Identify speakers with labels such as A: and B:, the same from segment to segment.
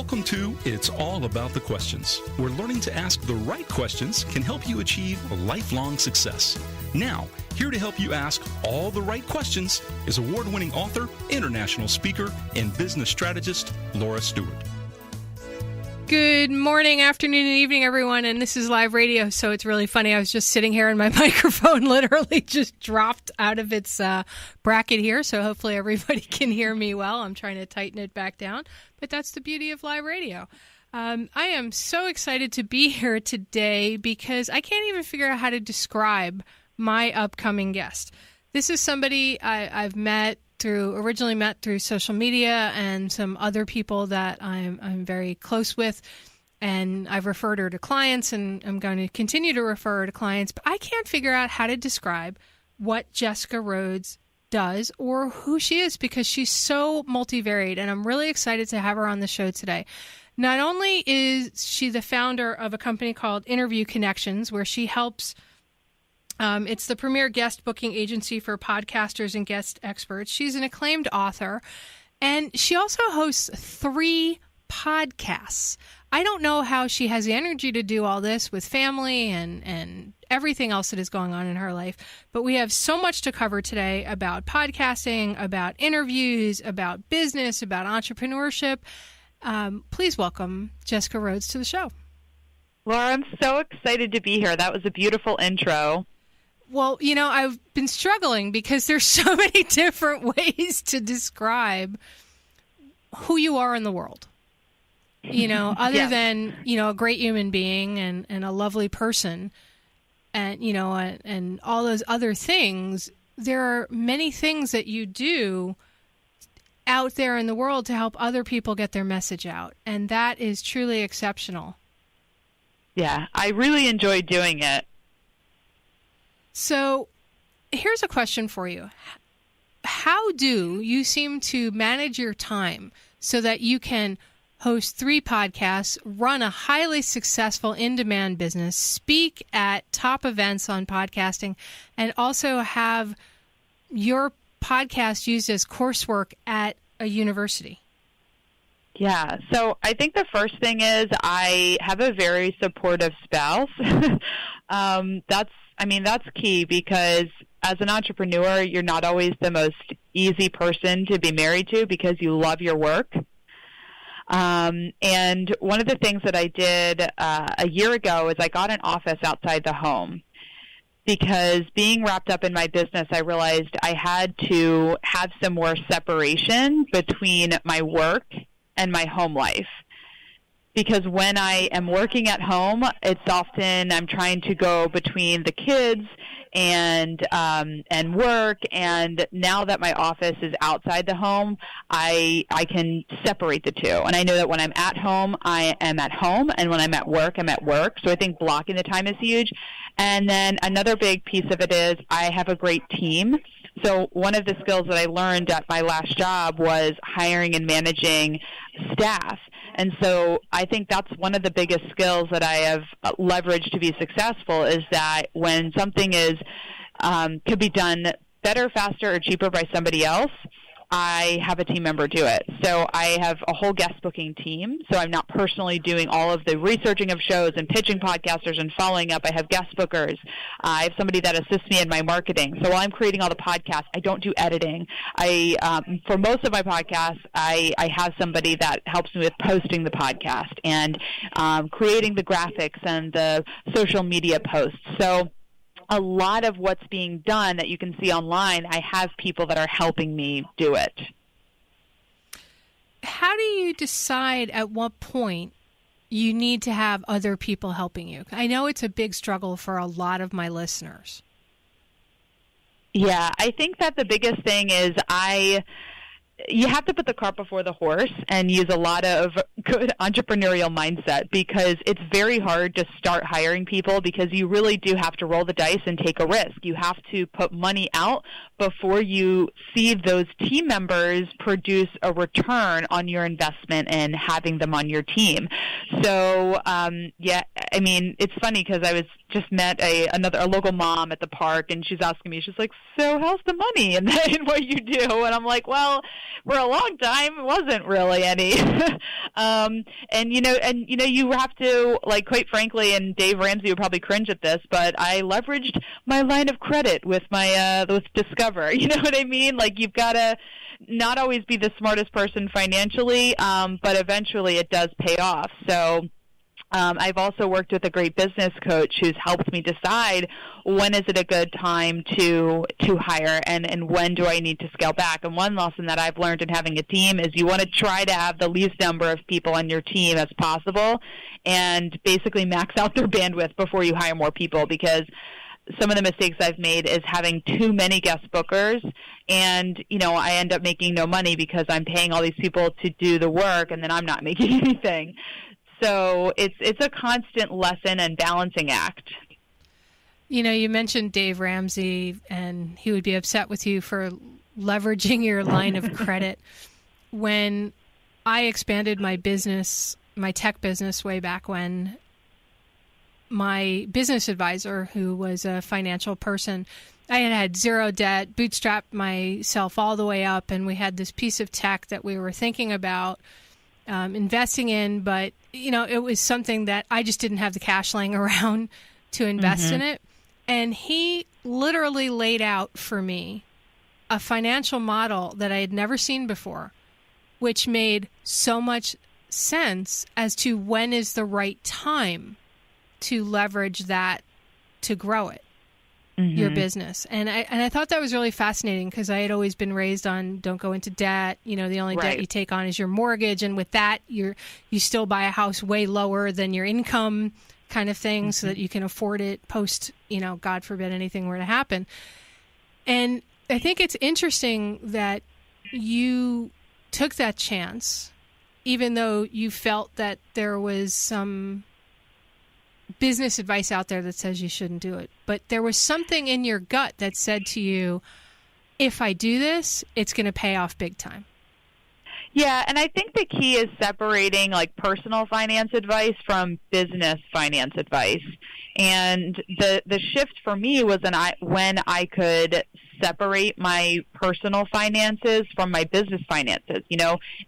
A: Welcome to It's All About the Questions, where learning to ask the right questions can help you achieve lifelong success. Now, here to help you ask all the right questions is award-winning author, international speaker, and business strategist, Laura Stewart.
B: Good morning, afternoon, and evening, everyone. And this is live radio, so it's really funny. I was just sitting here and my microphone literally just dropped out of its bracket here, so hopefully everybody can hear me well. I'm trying to tighten it back down, but that's the beauty of live radio. I am so excited to be here today because I can't even figure out how to describe my upcoming guest. This is somebody I've originally met through social media and some other people that I'm very close with, and I've referred her to clients, and I'm going to continue to refer her to clients, but I can't figure out how to describe what Jessica Rhodes does or who she is because she's so multivariate, and I'm really excited to have her on the show today. Not only is she the founder of a company called Interview Connections, where she helps it's the premier guest booking agency for podcasters and guest experts. She's an acclaimed author, and she also hosts 3 podcasts. I don't know how she has the energy to do all this with family and everything else that is going on in her life, but we have so much to cover today about podcasting, about interviews, about business, about entrepreneurship. Please welcome Jessica Rhodes to the show.
C: Laura, I'm so excited to be here. That was a beautiful intro.
B: Well, you know, I've been struggling because there's so many different ways to describe who you are in the world. You know, other than, you know, a great human being and a lovely person and, you know, and all those other things, there are many things that you do out there in the world to help other people get their message out. And that is truly exceptional.
C: Yeah, I really enjoyed doing it.
B: So here's a question for you. How do you seem to manage your time so that you can host 3 podcasts, run a highly successful in-demand business, speak at top events on podcasting, and also have your podcast used as coursework at a university?
C: Yeah, so I think the first thing is I have a very supportive spouse. That's key because as an entrepreneur, you're not always the most easy person to be married to because you love your work. And one of the things that I did a year ago is I got an office outside the home. Because being wrapped up in my business, I realized I had to have some more separation between my work and my home life. Because when I am working at home, it's often I'm trying to go between the kids and work. And now that my office is outside the home, I can separate the two. And I know that when I'm at home, I am at home, and when I'm at work, I'm at work. So I think blocking the time is huge. And then another big piece of it is I have a great team. So one of the skills that I learned at my last job was hiring and managing staff. And so I think that's one of the biggest skills that I have leveraged to be successful is that when something is could be done better, faster, or cheaper by somebody else, I have a team member do it. So I have a whole guest booking team. So I'm not personally doing all of the researching of shows and pitching podcasters and following up. I have guest bookers. I have somebody that assists me in my marketing. So while I'm creating all the podcasts, I don't do editing. For most of my podcasts, I have somebody that helps me with posting the podcast and creating the graphics and the social media posts. So a lot of what's being done that you can see online, I have people that are helping me do it.
B: How do you decide at what point you need to have other people helping you? I know it's a big struggle for a lot of my listeners.
C: Yeah, I think that the biggest thing is you have to put the cart before the horse and use a lot of good entrepreneurial mindset because it's very hard to start hiring people because you really do have to roll the dice and take a risk. You have to put money out before you see those team members produce a return on your investment and having them on your team. So, I mean, it's funny because I was just met a local mom at the park, and she's asking me, she's like, "So how's the money and then what you do?" And I'm like, "Well, for a long time, it wasn't really any." You have to, like, quite frankly, and Dave Ramsey would probably cringe at this, but I leveraged my line of credit with my with Discover. You know what I mean? Like, you've got to not always be the smartest person financially, but eventually it does pay off. So I've also worked with a great business coach who's helped me decide when is it a good time to hire and when do I need to scale back. And one lesson that I've learned in having a team is you want to try to have the least number of people on your team as possible and basically max out their bandwidth before you hire more people, because some of the mistakes I've made is having too many guest bookers, and I end up making no money because I'm paying all these people to do the work and then I'm not making anything. So it's a constant lesson and balancing act.
B: You mentioned Dave Ramsey, and he would be upset with you for leveraging your line of credit. When I expanded my business, my tech business way back when, my business advisor, who was a financial person, I had zero debt, bootstrapped myself all the way up, and we had this piece of tech that we were thinking about investing in, but it was something that I just didn't have the cash laying around to invest in it. And he literally laid out for me a financial model that I had never seen before, which made so much sense as to when is the right time to leverage that to grow it, your business. And I thought that was really fascinating, because I had always been raised on don't go into debt. The only debt you take on is your mortgage. And with that, you still buy a house way lower than your income kind of thing, so that you can afford it post, God forbid anything were to happen. And I think it's interesting that you took that chance, even though you felt that there was some business advice out there that says you shouldn't do it. But there was something in your gut that said to you, if I do this, it's going to pay off big time.
C: Yeah, and I think the key is separating like personal finance advice from business finance advice. And the shift for me was when I could separate my personal finances from my business finances,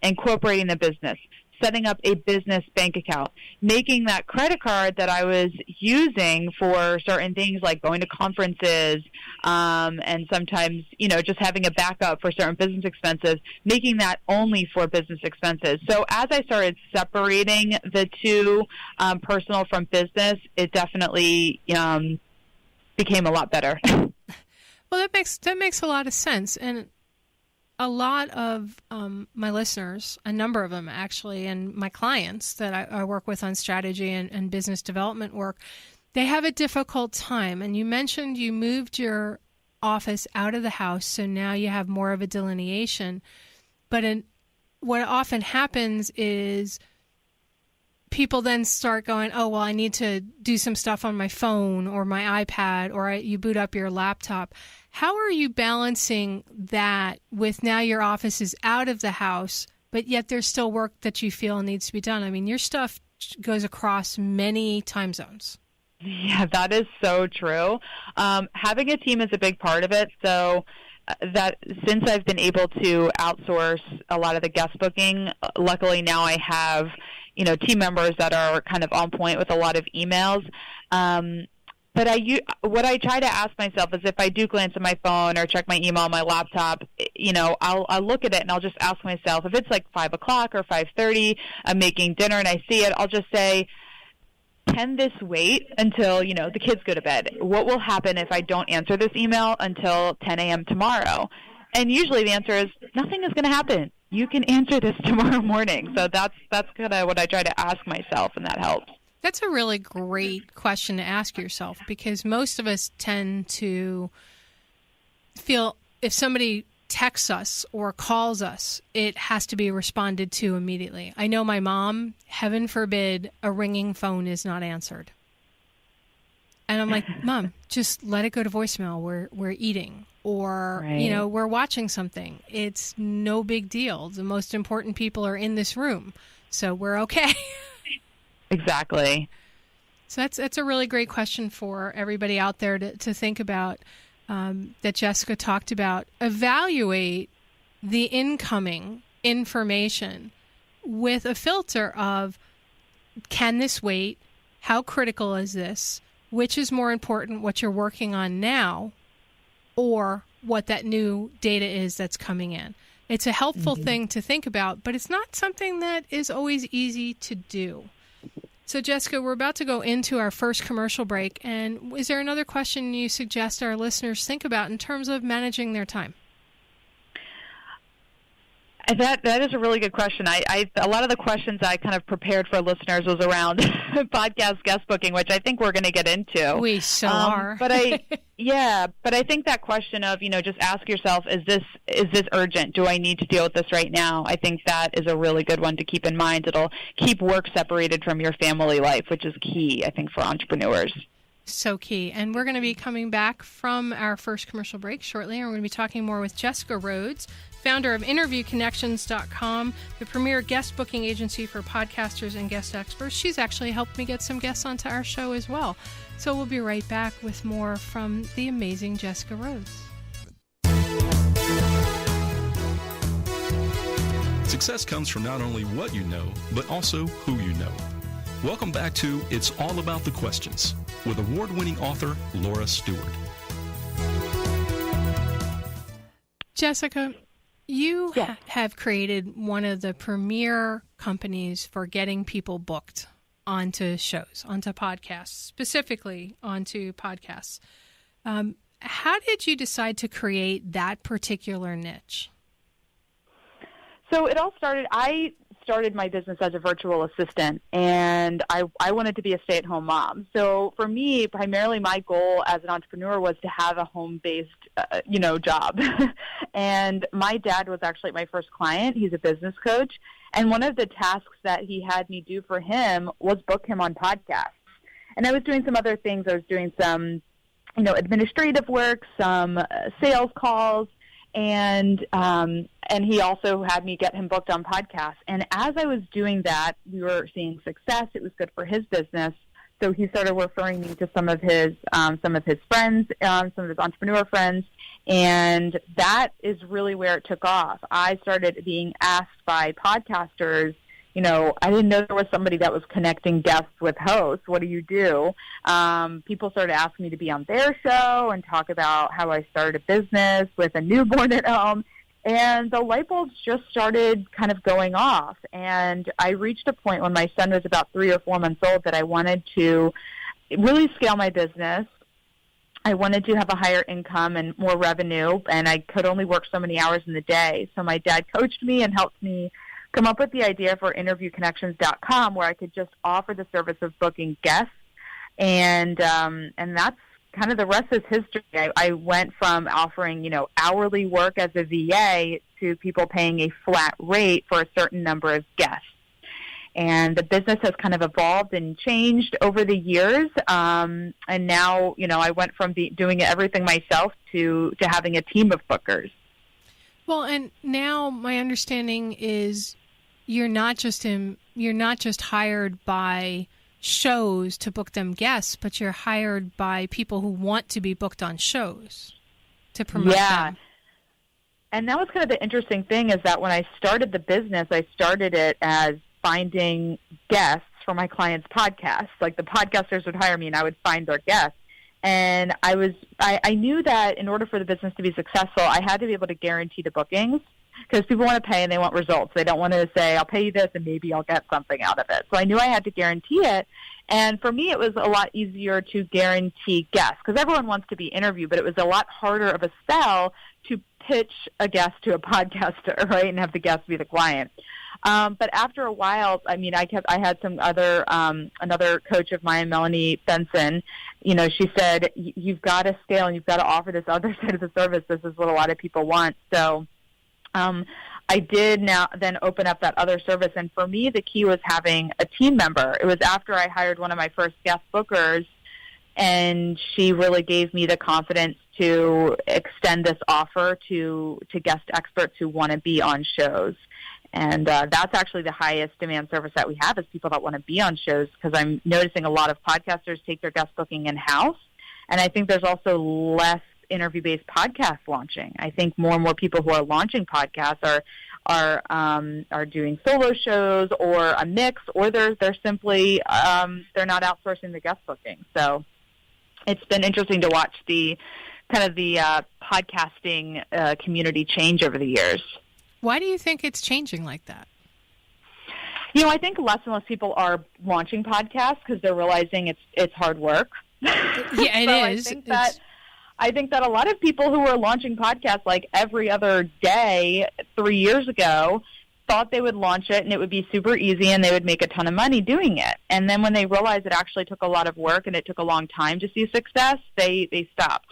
C: incorporating the business, setting up a business bank account, making that credit card that I was using for certain things like going to conferences, and sometimes, just having a backup for certain business expenses, making that only for business expenses. So as I started separating the two, personal from business, it definitely became a lot better.
B: Well, that makes a lot of sense. And a lot of my listeners, a number of them actually, and my clients that I work with on strategy and business development work, they have a difficult time. And you mentioned you moved your office out of the house, so now you have more of a delineation. But what often happens is people then start going, oh, well, I need to do some stuff on my phone or my iPad, or you boot up your laptop. How are you balancing that with now your office is out of the house, but yet there's still work that you feel needs to be done? I mean, your stuff goes across many time zones.
C: Yeah, that is so true. Having a team is a big part of it. So that since I've been able to outsource a lot of the guest booking, luckily now I have, team members that are kind of on point with a lot of emails. But what I try to ask myself is, if I do glance at my phone or check my email on my laptop, I'll look at it and I'll just ask myself, if it's like 5 o'clock or 5:30, I'm making dinner and I see it, I'll just say, can this wait until, the kids go to bed? What will happen if I don't answer this email until 10 a.m. tomorrow? And usually the answer is, nothing is going to happen. You can answer this tomorrow morning. So that's kind of what I try to ask myself, and that helps.
B: That's a really great question to ask yourself, because most of us tend to feel if somebody texts us or calls us, it has to be responded to immediately. I know my mom, heaven forbid, a ringing phone is not answered. And I'm like, Mom, just let it go to voicemail. We're eating, or,
C: right.
B: We're watching something. It's no big deal. The most important people are in this room, so we're okay.
C: Exactly.
B: So that's a really great question for everybody out there to think about, that Jessica talked about. Evaluate the incoming information with a filter of, can this wait? How critical is this? Which is more important, what you're working on now or what that new data is that's coming in? It's a helpful thing to think about, but it's not something that is always easy to do. So, Jessica, we're about to go into our first commercial break. And is there another question you suggest our listeners think about in terms of managing their time?
C: That is a really good question. A lot of the questions I kind of prepared for listeners was around podcast guest booking, which I think we're going to get into.
B: We so are.
C: But I think that question of, just ask yourself, is this urgent? Do I need to deal with this right now? I think that is a really good one to keep in mind. It'll keep work separated from your family life, which is key, I think, for entrepreneurs.
B: So key. And we're going to be coming back from our first commercial break shortly, and we're going to be talking more with Jessica Rhodes, founder of InterviewConnections.com, the premier guest booking agency for podcasters and guest experts. She's actually helped me get some guests onto our show as well. So we'll be right back with more from the amazing Jessica Rhodes.
A: Success comes from not only what you know, but also who you know. Welcome back to It's All About the Questions with award-winning author Laura Stewart.
B: Jessica, you have created one of the premier companies for getting people booked onto shows, onto podcasts, specifically onto podcasts. How did you decide to create that particular niche?
C: So it all started, I started my business as a virtual assistant, and I wanted to be a stay-at-home mom. So for me, primarily my goal as an entrepreneur was to have a home-based, job. And my dad was actually my first client. He's a business coach. And one of the tasks that he had me do for him was book him on podcasts. And I was doing some other things. I was doing some, administrative work, some sales calls, and he also had me get him booked on podcasts. And as I was doing that, we were seeing success. It was good for his business. So he started referring me to some of his friends, some of his entrepreneur friends. And that is really where it took off. I started being asked by podcasters, I didn't know there was somebody that was connecting guests with hosts. What do you do? People started asking me to be on their show and talk about how I started a business with a newborn at home. And the light bulbs just started kind of going off. And I reached a point when my son was about 3 or 4 months old that I wanted to really scale my business. I wanted to have a higher income and more revenue, and I could only work so many hours in the day. So my dad coached me and helped me come up with the idea for InterviewConnections.com, where I could just offer the service of booking guests, and that's kind of the rest is history. I went from offering, hourly work as a VA to people paying a flat rate for a certain number of guests. And the business has kind of evolved and changed over the years. And now, I went from doing everything myself to having a team of bookers.
B: Well, and now my understanding is you're not just hired by shows to book them guests, but you're hired by people who want to be booked on shows to promote them.
C: And that was kind of the interesting thing, is that when I started the business, I started it as finding guests for my clients' podcasts. Like, the podcasters would hire me and I would find their guests. And I knew that in order for the business to be successful, I had to be able to guarantee the bookings, because people want to pay and they want results. They don't want to say, I'll pay you this and maybe I'll get something out of it. So I knew I had to guarantee it. And for me, it was a lot easier to guarantee guests, because everyone wants to be interviewed, but it was a lot harder of a sell to pitch a guest to a podcaster, right, and have the guest be the client. But after a while, I had some another coach of mine, Melanie Benson, she said, you've got to scale and you've got to offer this other side of the service. This is what a lot of people want. So I did then open up that other service. And for me, the key was having a team member. It was after I hired one of my first guest bookers, and she really gave me the confidence to extend this offer to guest experts who want to be on shows. And that's actually the highest demand service that we have, is people that want to be on shows, because I'm noticing a lot of podcasters take their guest booking in-house. And I think there's also less interview-based podcast launching. I think more and more people who are launching podcasts are doing solo shows or a mix, or they're simply they're not outsourcing the guest booking. So it's been interesting to watch the podcasting community change over the years.
B: Why do you think it's changing like that?
C: I think less and less people are launching podcasts because they're realizing it's hard work.
B: Yeah, it is.
C: I think that a lot of people who were launching podcasts like every other day 3 years ago thought they would launch it and it would be super easy and they would make a ton of money doing it. And then when they realized it actually took a lot of work and it took a long time to see success, they stopped.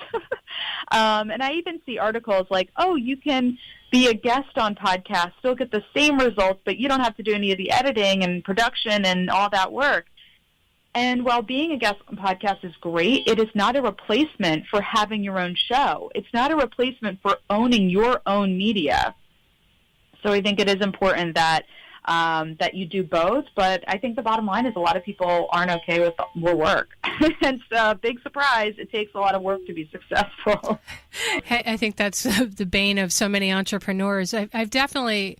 C: And I even see articles like, oh, you can be a guest on podcasts, still get the same results, but you don't have to do any of the editing and production and all that work. And while being a guest on podcast is great, it is not a replacement for having your own show. It's not a replacement for owning your own media. So I think it is important that you do both. But I think the bottom line is a lot of people aren't okay with work. It's a big surprise. It takes a lot of work to be successful.
B: I think that's the bane of so many entrepreneurs. I've definitely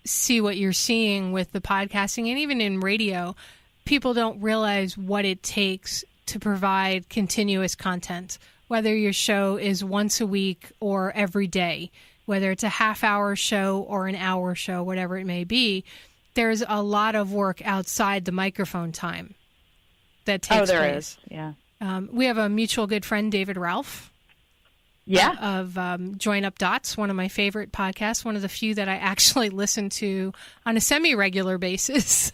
B: see what you're seeing with the podcasting and even in radio. People don't realize what it takes to provide continuous content, whether your show is once a week or every day, whether it's a half-hour show or an hour show, whatever it may be. There's a lot of work outside the microphone time that takes place.
C: Oh, there is, yeah.
B: We have a mutual good friend, David Ralph.
C: Yeah.
B: Of Join Up Dots, one of my favorite podcasts, one of the few that I actually listen to on a semi-regular basis.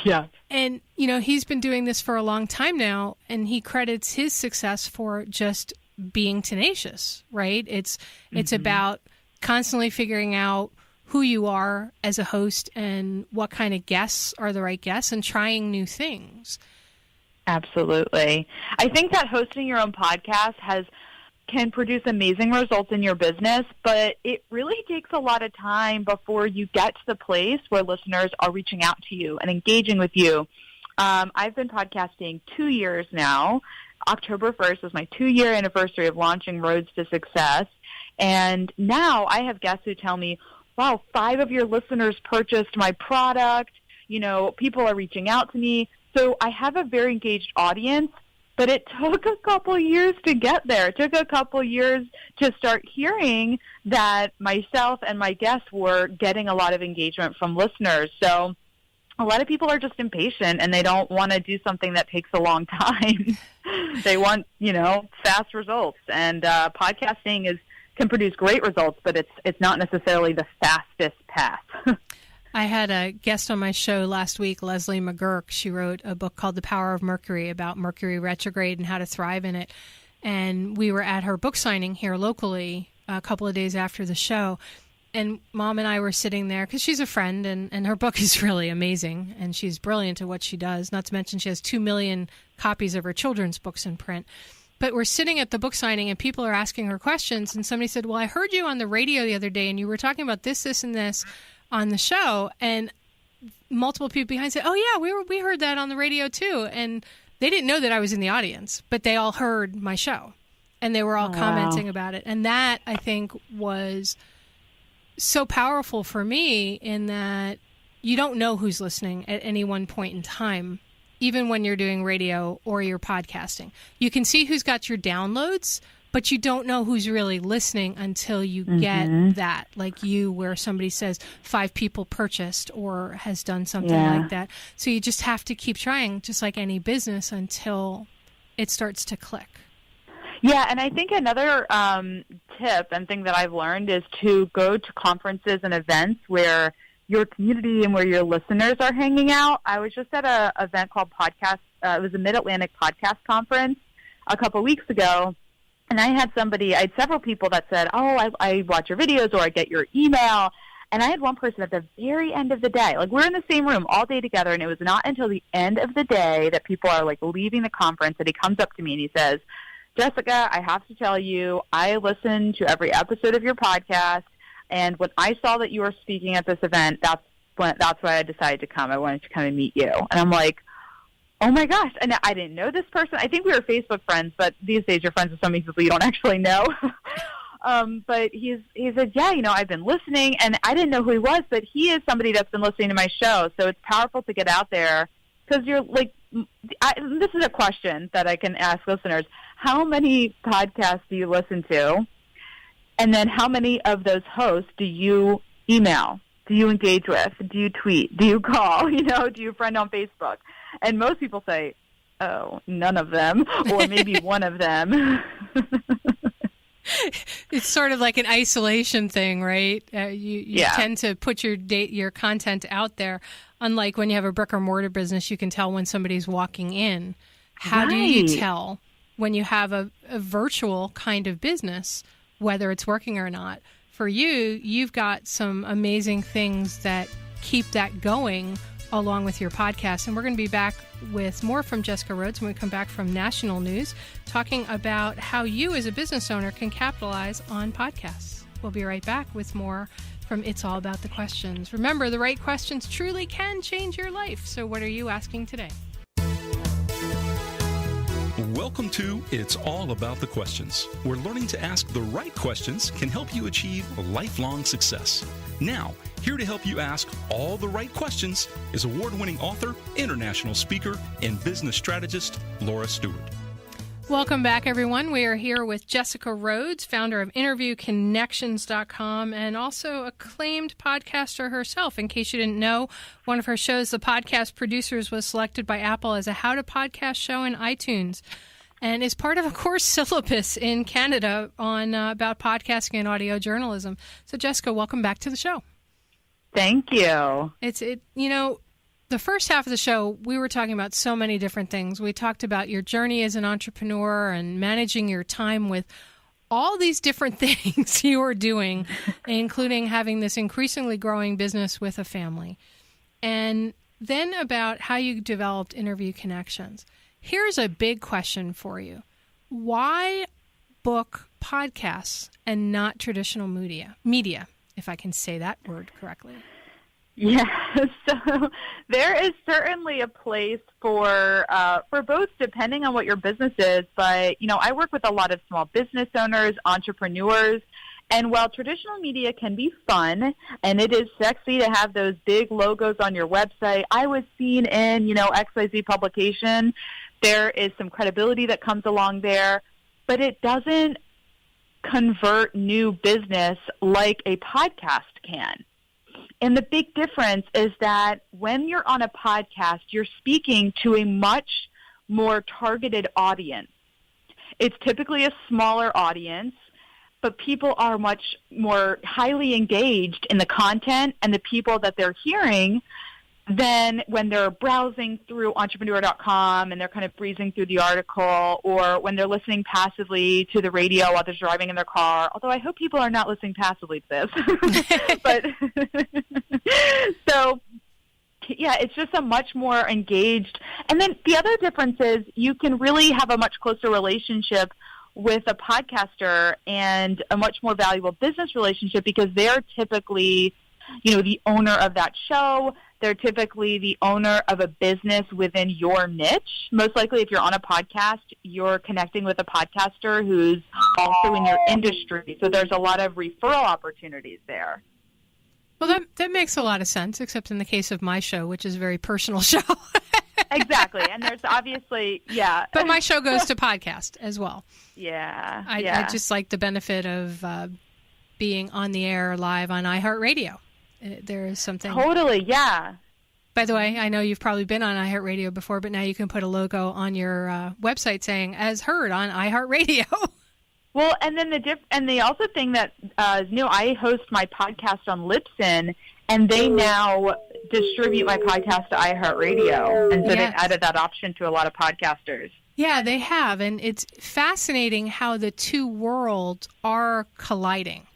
C: Yeah.
B: And, he's been doing this for a long time now, and he credits his success for just being tenacious, right? It's about constantly figuring out who you are as a host and what kind of guests are the right guests and trying new things.
C: Absolutely. I think that hosting your own podcast can produce amazing results in your business, but it really takes a lot of time before you get to the place where listeners are reaching out to you and engaging with you. I've been podcasting 2 years now. October 1st was my 2-year anniversary of launching Rhodes to Success. And now I have guests who tell me, wow, 5 of your listeners purchased my product. People are reaching out to me. So I have a very engaged audience, but it took a couple years to get there. It took a couple years to start hearing that myself and my guests were getting a lot of engagement from listeners. So a lot of people are just impatient and they don't want to do something that takes a long time. They want, fast results. And podcasting can produce great results, but it's not necessarily the fastest path.
B: I had a guest on my show last week, Leslie McGurk. She wrote a book called The Power of Mercury about Mercury retrograde and how to thrive in it. And we were at her book signing here locally a couple of days after the show. And Mom and I were sitting there because she's a friend and her book is really amazing. And she's brilliant at what she does. Not to mention she has 2 million copies of her children's books in print. But we're sitting at the book signing and people are asking her questions. And somebody said, well, I heard you on the radio the other day and you were talking about this, and this on the show. And multiple people behind said, oh, yeah, we heard that on the radio, too. And they didn't know that I was in the audience, but they all heard my show and they were all commenting about it. And that, I think, was so powerful for me in that you don't know who's listening at any one point in time, even when you're doing radio or you're podcasting. You can see who's got your downloads, but you don't know who's really listening until you get that, like you, where somebody says 5 people purchased or has done something like that. So you just have to keep trying, just like any business, until it starts to click.
C: Yeah, and I think another tip and thing that I've learned is to go to conferences and events where your community and where your listeners are hanging out. I was just at an event called Podcast. It was a Mid-Atlantic Podcast Conference a couple weeks ago. And I had several people that said, oh, I watch your videos or I get your email. And I had one person at the very end of the day, like we're in the same room all day together, and it was not until the end of the day that people are like leaving the conference that he comes up to me and he says, Jessica, I have to tell you, I listened to every episode of your podcast, and when I saw that you were speaking at this event, that's why I decided to come. I wanted to come and meet you. And I'm like, oh my gosh. And I didn't know this person. I think we were Facebook friends, but these days you're friends with so many people you don't actually know. But he said, yeah, I've been listening, and I didn't know who he was, but he is somebody that's been listening to my show. So it's powerful to get out there, because you're like, this is a question that I can ask listeners. How many podcasts do you listen to? And then how many of those hosts do you email? Do you engage with? Do you tweet? Do you call? Do you friend on Facebook? And most people say, oh, none of them, or maybe one of them.
B: It's sort of like an isolation thing, right? You tend to put your content out there. Unlike when you have a brick or mortar business, you can tell when somebody's walking in. How do you tell when you have a virtual kind of business, whether it's working or not? For you, you've got some amazing things that keep that going along with your podcast. And we're going to be back with more from Jessica Rhodes when we come back from national news, talking about how you as a business owner can capitalize on podcasts. We'll be right back with more from It's All About the Questions. Remember, the right questions truly can change your life. So what are you asking today?
A: Welcome to It's All About the Questions, where learning to ask the right questions can help you achieve lifelong success. Now, here to help you ask all the right questions is award-winning author, international speaker, and business strategist, Laura Stewart.
B: Welcome back, everyone. We are here with Jessica Rhodes, founder of InterviewConnections.com, and also acclaimed podcaster herself. In case you didn't know, one of her shows, The Podcast Producers, was selected by Apple as a How to Podcast show in iTunes, and is part of a course syllabus in Canada on about podcasting and audio journalism. So, Jessica, welcome back to the show.
C: Thank you.
B: The first half of the show, we were talking about so many different things. We talked about your journey as an entrepreneur and managing your time with all these different things you are doing, including having this increasingly growing business with a family. And then about how you developed Interview Connections. Here's a big question for you. Why book podcasts and not traditional media, if I can say that word correctly?
C: Yeah, so there is certainly a place for both, depending on what your business is. But, I work with a lot of small business owners, entrepreneurs, and while traditional media can be fun and it is sexy to have those big logos on your website, I was seen in, XYZ publication. There is some credibility that comes along there, but it doesn't convert new business like a podcast can. And the big difference is that when you're on a podcast, you're speaking to a much more targeted audience. It's typically a smaller audience, but people are much more highly engaged in the content and the people that they're hearing than when they're browsing through entrepreneur.com and they're kind of breezing through the article, or when they're listening passively to the radio while they're driving in their car. Although I hope people are not listening passively to this. But so, yeah, it's just a much more engaged. And then the other difference is you can really have a much closer relationship with a podcaster and a much more valuable business relationship, because they're typically, the owner of that show. They're typically the owner of a business within your niche. Most likely, if you're on a podcast, you're connecting with a podcaster who's also in your industry. So there's a lot of referral opportunities there.
B: Well, that makes a lot of sense, except in the case of my show, which is a very personal show.
C: Exactly. And there's obviously, yeah.
B: But my show goes to podcast as well.
C: Yeah.
B: I just like the benefit of being on the air live on iHeartRadio. There is something. Totally,
C: yeah.
B: By the way, I know you've probably been on iHeartRadio before, but now you can put a logo on your website saying, as heard on iHeartRadio.
C: Well, and then the also thing that is new, I host my podcast on Libsyn, and they now distribute my podcast to iHeartRadio. And so they've added that option to a lot of podcasters.
B: Yeah, they have. And it's fascinating how the two worlds are colliding.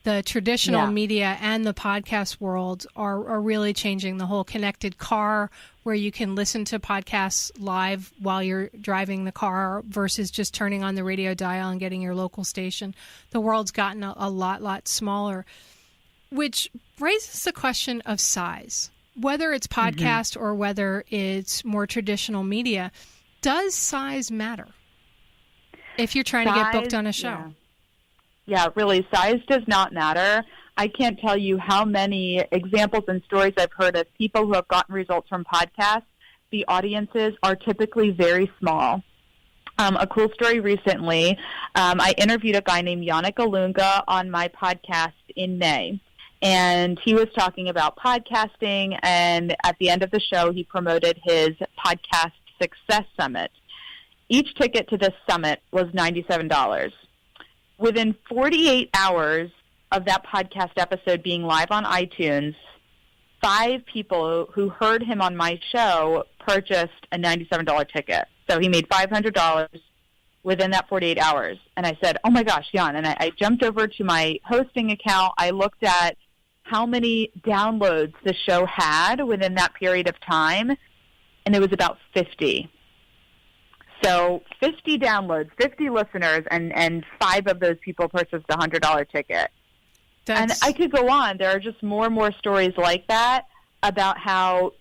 B: the traditional
C: Yeah.
B: media and the podcast world are really changing. The whole connected car, where you can listen to podcasts live while you're driving the car versus just turning on the radio dial and getting your local station. The world's gotten a lot smaller, which raises the question of size. Whether it's podcast or whether it's more traditional media, does size matter if you're trying to get booked on a show?
C: Yeah, really, size does not matter. I can't tell you how many examples and stories I've heard of people who have gotten results from podcasts. The audiences are typically very small. A cool story recently, I interviewed a guy named Yannick Alunga on my podcast in May. And he was talking about podcasting, and at the end of the show, he promoted his Podcast Success Summit. Each ticket to this summit was $97. Within 48 hours of that podcast episode being live on iTunes, 5 people who heard him on my show purchased a $97 ticket. So he made $500 within that 48 hours. And I said, oh my gosh, Jan. And I jumped over to my hosting account. I looked at how many downloads the show had within that period of time, and it was about 50. So 50 downloads, 50 listeners, and 5 of those people purchased a $100 ticket. And I could go on. There are just more and more stories like that about how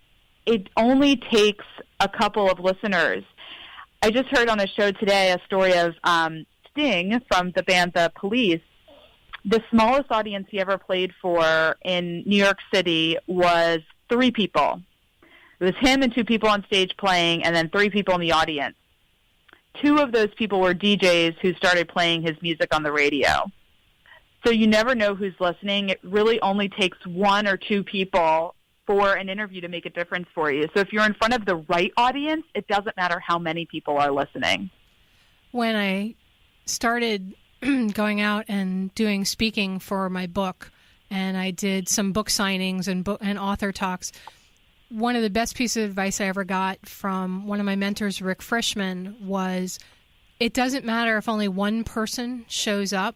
C: it only takes a couple of listeners. I just heard on a show today a story of Sting from the band The Police. The smallest audience he ever played for in New York City was 3 people. It was him and 2 people on stage playing, and then 3 people in the audience. 2 of those people were DJs who started playing his music on the radio. So you never know who's listening. It really only takes 1 or 2 people for an interview to make a difference for you. So if you're in front of the right audience, it doesn't matter how many people are listening.
B: When I started going out and doing speaking for my book, and I did some book signings and author talks, one of the best pieces of advice I ever got from one of my mentors, Rick Frischman, was it doesn't matter if only one person shows up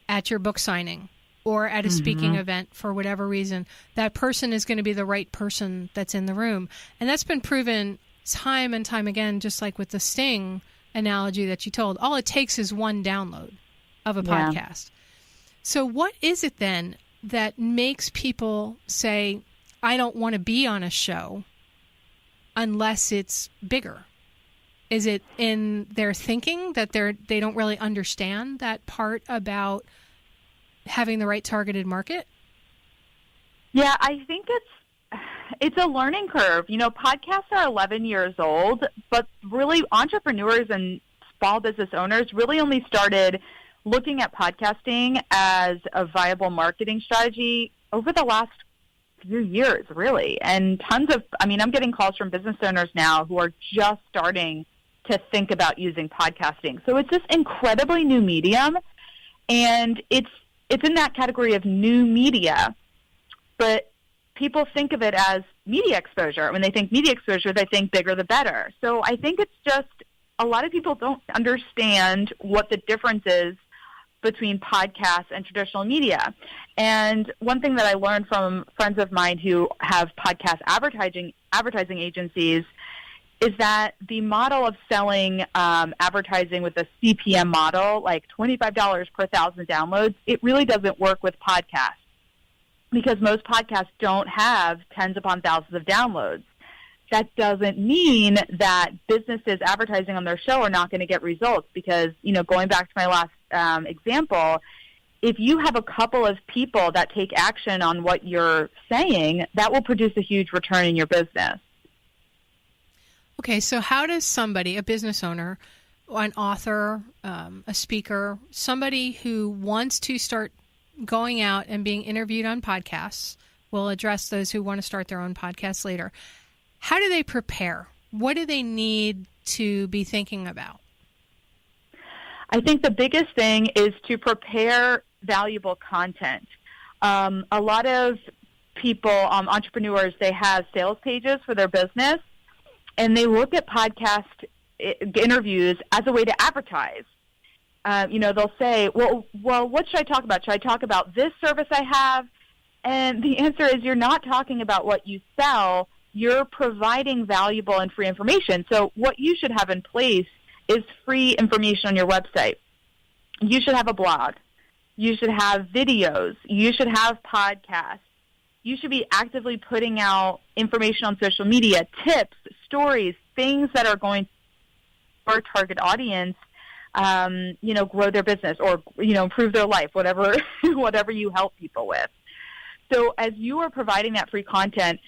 B: at your book signing or at a speaking event for whatever reason. That person is going to be the right person that's in the room. And that's been proven time and time again, just like with the Sting analogy that you told. All it takes is one download of a podcast. So what is it then that makes people say, I don't want to be on a show unless it's bigger? Is it in their thinking that they don't really understand that part about having the right targeted market?
C: Yeah, I think it's a learning curve. You know, podcasts are 11 years old, but really entrepreneurs and small business owners really only started looking at podcasting as a viable marketing strategy over the last few years, really. And I'm getting calls from business owners now who are just starting to think about using podcasting. So it's this incredibly new medium, and it's in that category of new media, but people think of it as media exposure. When they think media exposure, they think bigger the better. So I think it's just a lot of people don't understand what the difference is between podcasts and traditional media. And one thing that I learned from friends of mine who have podcast advertising agencies is that the model of selling advertising with a CPM model, like $25 per 1,000 downloads, it really doesn't work with podcasts because most podcasts don't have tens upon thousands of downloads. That doesn't mean that businesses advertising on their show are not going to get results because, you know, going back to my last example, if you have a couple of people that take action on what you're saying, that will produce a huge return in your business.
B: Okay, so how does somebody, a business owner, an author, a speaker, somebody who wants to start going out and being interviewed on podcasts, we'll address those who want to start their own podcasts later, how do they prepare? What do they need to be thinking about?
C: I think the biggest thing is to prepare valuable content. A lot of people, entrepreneurs, they have sales pages for their business, and they look at podcast interviews as a way to advertise. they'll say, well, what should I talk about? Should I talk about this service I have? And the answer is you're not talking about what you sell. You're providing valuable and free information. So what you should have in place is free information on your website. You should have a blog. You should have videos. You should have podcasts. You should be actively putting out information on social media, tips, stories, things that are going to our target audience, grow their business or, improve their life, whatever you help people with. So as you are providing that free content,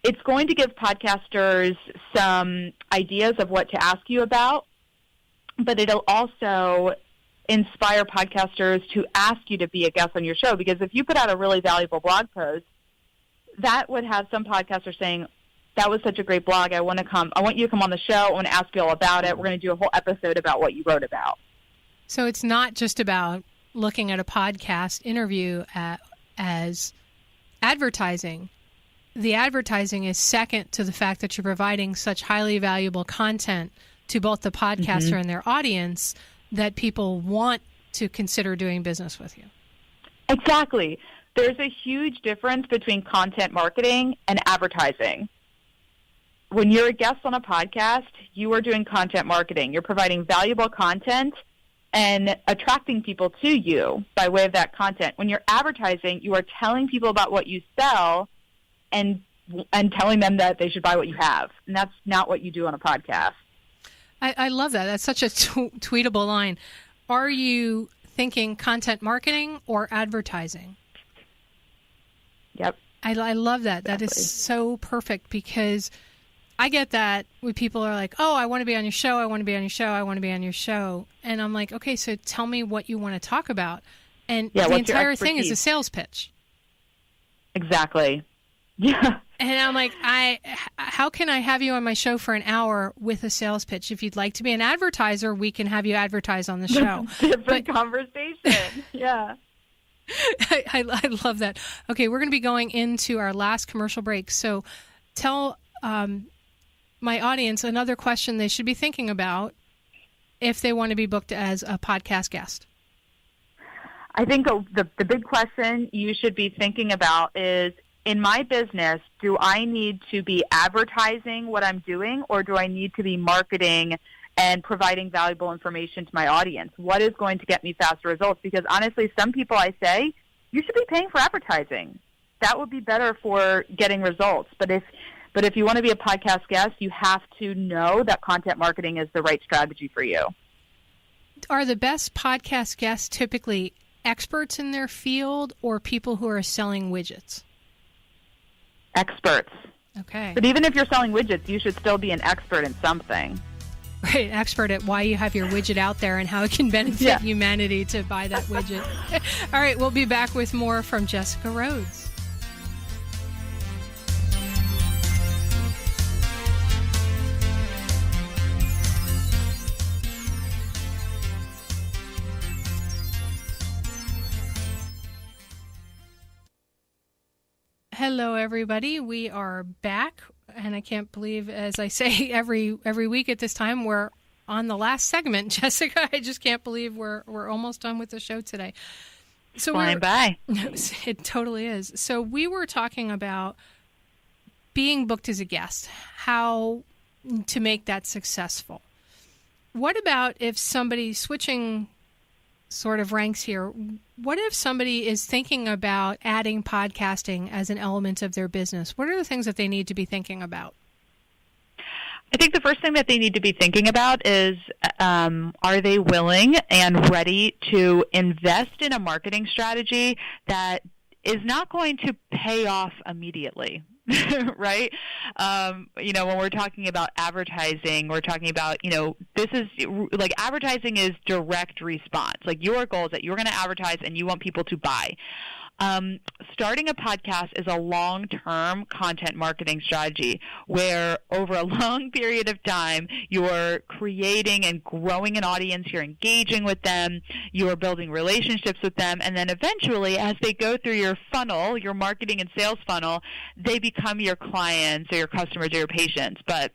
C: it's going to give podcasters some ideas of what to ask you about, but it'll also inspire podcasters to ask you to be a guest on your show, because if you put out a really valuable blog post, that would have some podcasters saying, that was such a great blog, I want you to come on the show, I want to ask you all about it, we're going to do a whole episode about what you wrote about.
B: So it's not just about looking at a podcast interview as advertising. The advertising is second to the fact that you're providing such highly valuable content to both the podcaster and their audience that people want to consider doing business with you.
C: Exactly. There's a huge difference between content marketing and advertising. When you're a guest on a podcast, you are doing content marketing. You're providing valuable content and attracting people to you by way of that content. When you're advertising, you are telling people about what you sell and telling them that they should buy what you have. And that's not what you do on a podcast.
B: I love that. That's such a tweetable line. Are you thinking content marketing or advertising?
C: Yep.
B: I love that.
C: Exactly.
B: That is so perfect, because I get that when people are like, oh, I want to be on your show, I want to be on your show, I want to be on your show. And I'm like, okay, so tell me what you want to talk about. And the entire thing is a sales pitch.
C: Exactly. Yeah.
B: And I'm like, how can I have you on my show for an hour with a sales pitch? If you'd like to be an advertiser, we can have you advertise on the show.
C: Different conversation. Yeah.
B: I love that. Okay, we're going to be going into our last commercial break. So tell my audience another question they should be thinking about if they want to be booked as a podcast guest.
C: I think the big question you should be thinking about is, in my business, do I need to be advertising what I'm doing, or do I need to be marketing and providing valuable information to my audience? What is going to get me faster results? Because honestly, some people I say, you should be paying for advertising. That would be better for getting results. But if you want to be a podcast guest, you have to know that content marketing is the right strategy for you.
B: Are the best podcast guests typically experts in their field or people who are selling widgets?
C: Experts.
B: Okay.
C: But even if you're selling widgets, you should still be an expert in something.
B: Right, expert at why you have your widget out there and how it can benefit humanity to buy that widget. All right, we'll be back with more from Jessica Rhodes. Hello, everybody. We are back, and I can't believe, as I say every week at this time, we're on the last segment. Jessica, I just can't believe we're almost done with the show today. So
C: flying by.
B: It totally is. So we were talking about being booked as a guest, how to make that successful. What about if somebody, switching sort of ranks here, what if somebody is thinking about adding podcasting as an element of their business? What are the things that they need to be thinking about?
C: I think the first thing that they need to be thinking about is, are they willing and ready to invest in a marketing strategy that is not going to pay off immediately? Right? When we're talking about advertising, we're talking about, this is like advertising is direct response. Like your goal is that you're going to advertise and you want people to buy. Starting a podcast is a long-term content marketing strategy where over a long period of time, you're creating and growing an audience, you're engaging with them, you're building relationships with them, and then eventually as they go through your funnel, your marketing and sales funnel, they become your clients or your customers or your patients. But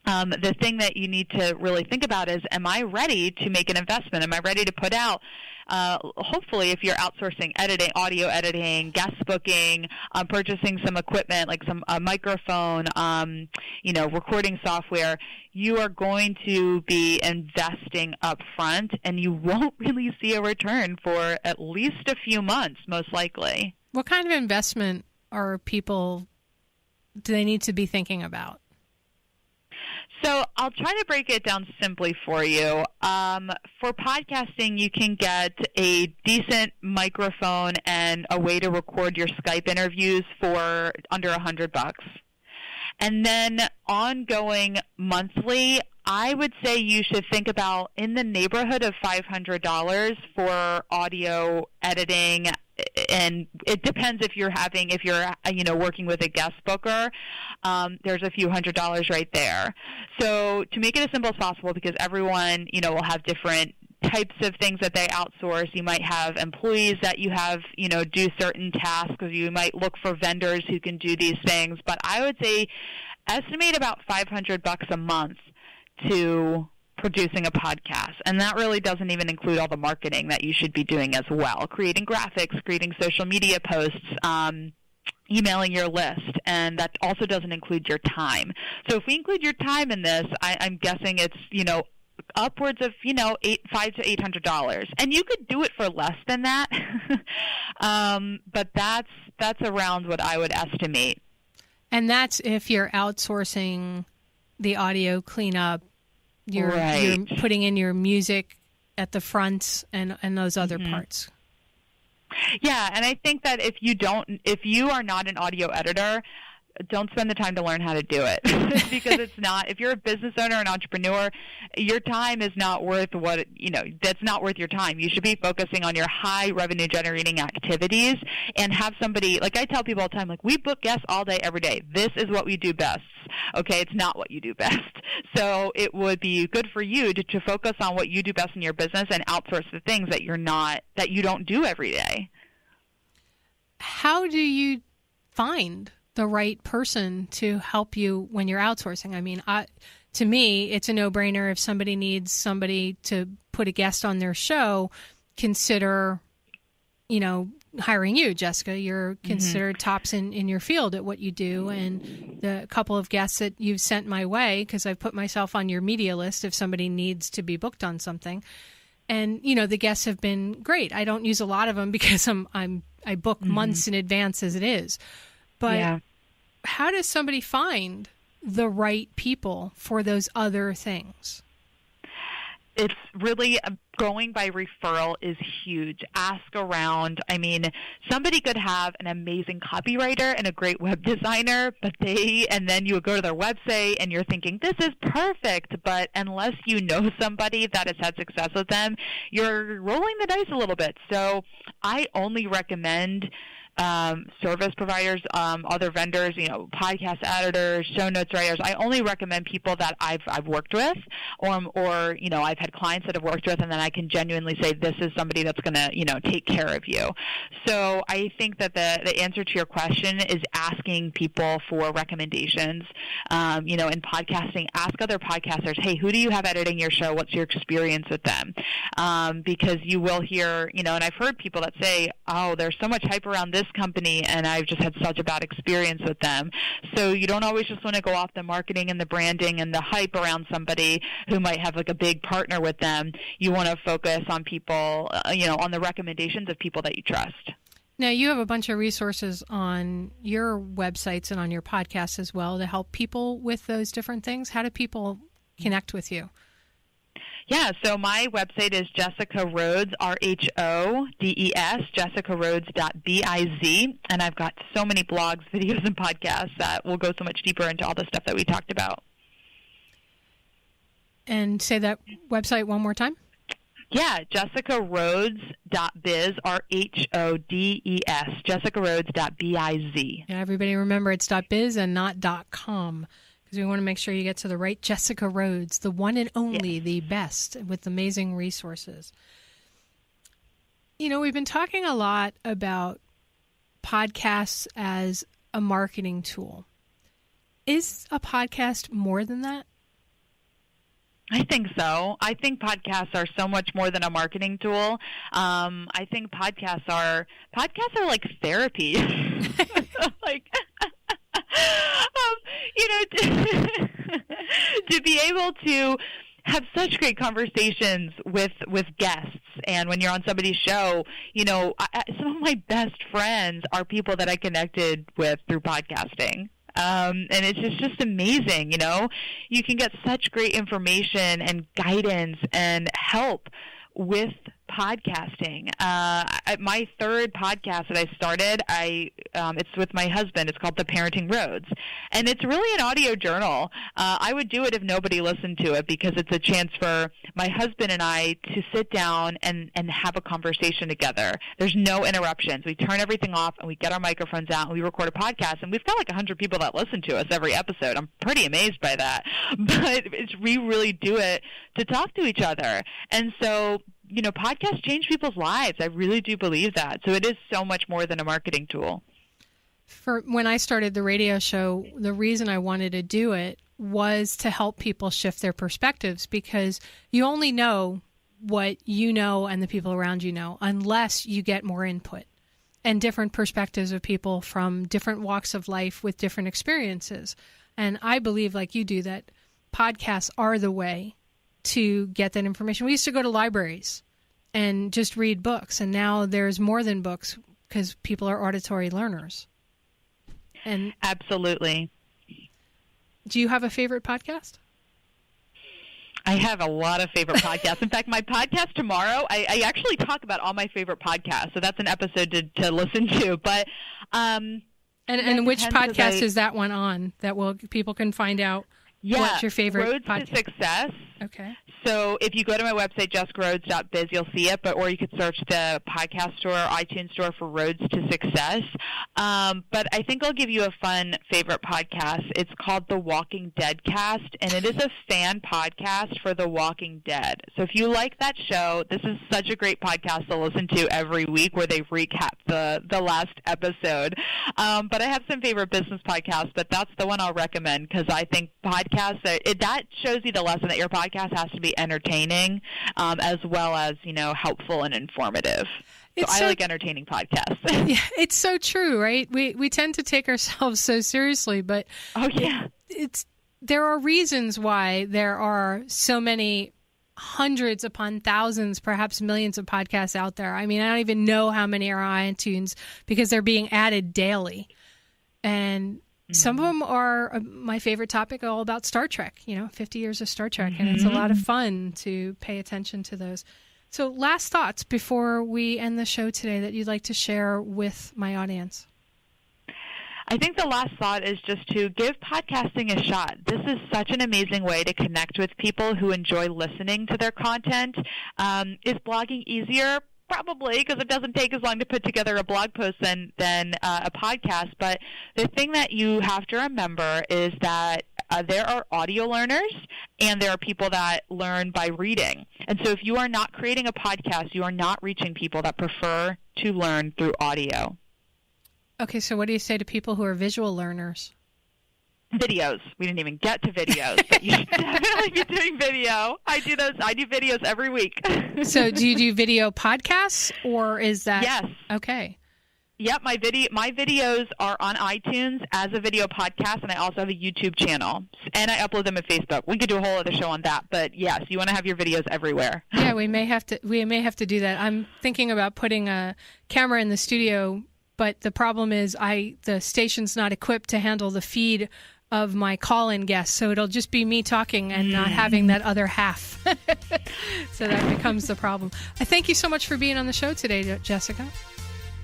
C: the thing that you need to really think about is, am I ready to make an investment? Am I ready to put out, hopefully if you're outsourcing editing, audio editing, guest booking, purchasing some equipment like a microphone, recording software, you are going to be investing up front, and you won't really see a return for at least a few months, most likely.
B: What kind of investment do they need to be thinking about?
C: So I'll try to break it down simply for you. For podcasting, you can get a decent microphone and a way to record your Skype interviews for under $100. And then ongoing monthly, I would say you should think about in the neighborhood of $500 for audio editing. And it depends if you're working with a guest booker. There's a few $100s right there. So to make it as simple as possible, because everyone, will have different types of things that they outsource. You might have employees that you have, do certain tasks, or you might look for vendors who can do these things. But I would say estimate about $500 a month to producing a podcast. And that really doesn't even include all the marketing that you should be doing as well, creating graphics, creating social media posts, emailing your list, and that also doesn't include your time. So if we include your time in this, I'm guessing it's, upwards of, $500 to $800. And you could do it for less than that, but that's around what I would estimate. And
B: that's if you're outsourcing the audio cleanup, you're putting in your music at the front and those other parts.
C: Yeah, and I think that if you are not an audio editor, don't spend the time to learn how to do it because it's not. If you're a business owner, an entrepreneur, your time is not worth that's not worth your time. You should be focusing on your high revenue generating activities and have somebody, like I tell people all the time, like we book guests all day, every day. This is what we do best. Okay, it's not what you do best. So it would be good for you to focus on what you do best in your business and outsource the things that you don't do every day.
B: How do you find the right person to help you when you're outsourcing? I mean, to me, it's a no-brainer. If somebody needs somebody to put a guest on their show, consider, hiring you, Jessica. You're considered tops in your field at what you do. And the couple of guests that you've sent my way, because I've put myself on your media list if somebody needs to be booked on something. And, the guests have been great. I don't use a lot of them because I book months in advance as it is. But how does somebody find the right people for those other things?
C: It's really going by referral is huge. Ask around. I mean, somebody could have an amazing copywriter and a great web designer, and then you go to their website and you're thinking, this is perfect. But unless you know somebody that has had success with them, you're rolling the dice a little bit. So I only recommend service providers, other vendors, podcast editors, show notes writers. I only recommend people that I've worked with, or I've had clients that have worked with, and then I can genuinely say this is somebody that's going to take care of you. So I think that the answer to your question is asking people for recommendations. In podcasting, ask other podcasters, hey, who do you have editing your show? What's your experience with them? Because you will hear, and I've heard people that say, oh, there's so much hype around this company and I've just had such a bad experience with them. So you don't always just want to go off the marketing and the branding and the hype around somebody who might have like a big partner with them. You want to focus on people, on the recommendations of people that you trust.
B: Now, you have a bunch of resources on your websites and on your podcasts as well to help people with those different things. How do people connect with you?
C: Yeah, so my website is Jessica Rhodes, Rhodes, jessicarhodes.biz, and I've got so many blogs, videos, and podcasts that will go so much deeper into all the stuff that we talked about. And say that website one more time. Yeah, jessicarhodes.biz, Rhodes, jessicarhodes.biz.
B: Yeah, everybody remember it's .biz and not .com. Because we want to make sure you get to the right Jessica Rhodes, the one and only, the best, with amazing resources. We've been talking a lot about podcasts as a marketing tool. Is a podcast more than that?
C: I think so. I think podcasts are so much more than a marketing tool. I think podcasts are like therapy. Like, to be able to have such great conversations with guests, and when you're on somebody's show, some of my best friends are people that I connected with through podcasting. And it's just amazing, You can get such great information and guidance and help with podcasting. My third podcast that I started, it's with my husband. It's called The Parenting Rhodes, and it's really an audio journal. I would do it if nobody listened to it, because it's a chance for my husband and I to sit down and have a conversation together. There's no interruptions. We turn everything off and we get our microphones out and we record a podcast, and we've got like 100 people that listen to us every episode. I'm pretty amazed by that, but we really do it to talk to each other. And so, podcasts change people's lives. I really do believe that. So it is so much more than a marketing tool.
B: For when I started the radio show, the reason I wanted to do it was to help people shift their perspectives, because you only know what you know and the people around you know unless you get more input and different perspectives of people from different walks of life with different experiences. And I believe, like you do, that podcasts are the way to get that information. We used to go to libraries and just read books, and now there's more than books because people are auditory learners. And
C: absolutely.
B: Do you have a favorite podcast?
C: I have a lot of favorite podcasts. In fact, my podcast tomorrow, I actually talk about all my favorite podcasts, so that's an episode to listen to. But
B: and which podcast is that one on that people can find out?
C: Yeah,
B: what's your favorite
C: Rhodes
B: podcast?
C: to Success.
B: Okay.
C: So if you go to my website, jessicrhodes.biz, you'll see it, or you could search the podcast store, iTunes store for Rhodes to Success. But I think I'll give you a fun favorite podcast. It's called The Walking Dead Cast, and it is a fan podcast for The Walking Dead. So if you like that show, this is such a great podcast to listen to every week, where they recap the last episode. But I have some favorite business podcasts, but that's the one I'll recommend, because I think podcasts, that shows you the lesson that your podcast has to be entertaining, as well as, helpful and informative. I like entertaining podcasts.
B: Yeah, it's so true, right? We tend to take ourselves so seriously, but there are reasons why there are so many hundreds upon thousands, perhaps millions of podcasts out there. I mean, I don't even know how many are on iTunes, because they're being added daily. And some of them are my favorite topic, all about Star Trek, 50 years of Star Trek. And it's a lot of fun to pay attention to those. So last thoughts before we end the show today that you'd like to share with my audience.
C: I think the last thought is just to give podcasting a shot. This is such an amazing way to connect with people who enjoy listening to their content. Is blogging easier? Probably, because it doesn't take as long to put together a blog post than a podcast. But the thing that you have to remember is that there are audio learners, and there are people that learn by reading. And so if you are not creating a podcast, you are not reaching people that prefer to learn through audio.
B: Okay, so what do you say to people who are visual learners?
C: Videos. We didn't even get to videos, but you should definitely be doing video. I do videos every week.
B: So do you do video podcasts, or is that?
C: Yes.
B: Okay.
C: Yep, my videos are on iTunes as a video podcast, and I also have a YouTube channel, and I upload them at Facebook. We could do a whole other show on that, but yes, you want to have your videos everywhere. Yeah,
B: we may have to do that. I'm thinking about putting a camera in the studio, but the problem is the station's not equipped to handle the feed of my call-in guests, so it'll just be me talking and not having that other half. So that becomes the problem. I thank you so much for being on the show today, Jessica.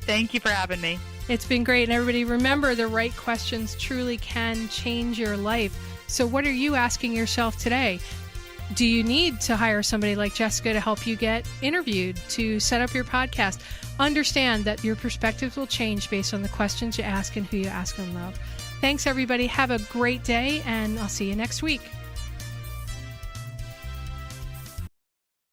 C: Thank you for having me.
B: It's been great. And everybody, remember, the right questions truly can change your life. So what are you asking yourself today? Do you need to hire somebody like Jessica to help you get interviewed, to set up your podcast? Understand that your perspectives will change based on the questions you ask and who you ask and love. Thanks, everybody. Have a great day, and I'll see you next week.